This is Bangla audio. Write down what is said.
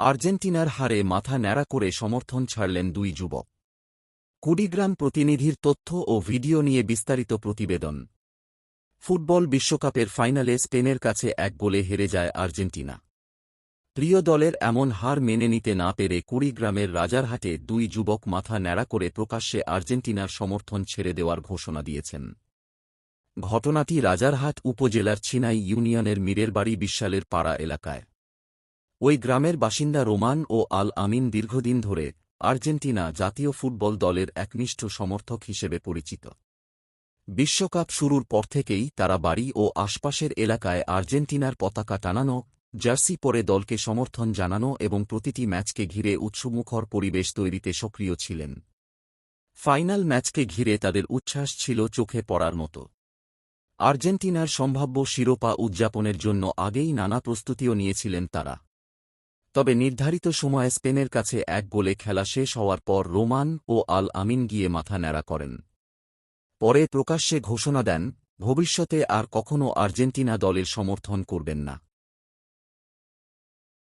আর্জেন্টিনার হারে মাথা ন্যাড়া করে সমর্থন ছাড়লেন দুই যুবক। কুড়িগ্রাম প্রতিনিধির তথ্য ও ভিডিও নিয়ে বিস্তারিত প্রতিবেদন। ফুটবল বিশ্বকাপের ফাইনালে স্পেনের কাছে 1 গোলে হেরে যায় আর্জেন্টিনা। প্রিয় দলের এমন হার মেনে নিতে না পেরে কুড়িগ্রামের রাজারহাটে দুই যুবক মাথা ন্যাড়া করে প্রকাশ্যে আর্জেন্টিনার সমর্থন ছেড়ে দেওয়ার ঘোষণা দিয়েছেন। ঘটনাটি রাজারহাট উপজেলার ছিনাই ইউনিয়নের মীরেরবাড়ি বিশ্বালের পাড়া এলাকায়। ওই গ্রামের বাসিন্দা রোমান ও আল আমিন দীর্ঘদিন ধরে আর্জেন্টিনা জাতীয় ফুটবল দলের একনিষ্ঠ সমর্থক হিসেবে পরিচিত। বিশ্বকাপ শুরুর পর থেকেই তারা বাড়ি ও আশপাশের এলাকায় আর্জেন্টিনার পতাকা টানানো, জার্সি পরে দলকে সমর্থন জানানো এবং প্রতিটি ম্যাচকে ঘিরে উৎসমুখর পরিবেশ তৈরিতে সক্রিয় ছিলেন। ফাইনাল ম্যাচকে ঘিরে তাদের উচ্ছ্বাস ছিল চোখে পড়ার মতো। আর্জেন্টিনার সম্ভাব্য শিরোপা উদযাপনের জন্য আগেই নানা প্রস্তুতিও নিয়েছিলেন তারা। তবে নির্ধারিত সময়ে স্পেনের কাছে 1 গোলে খেলা শেষ হওয়ার পর রোমান ও আল আমিন গিয়ে মাথা ন্যাড়া করেন। পরে প্রকাশ্যে ঘোষণা দেন, ভবিষ্যতে আর কখনও আর্জেন্টিনা দলের সমর্থন করবেন না।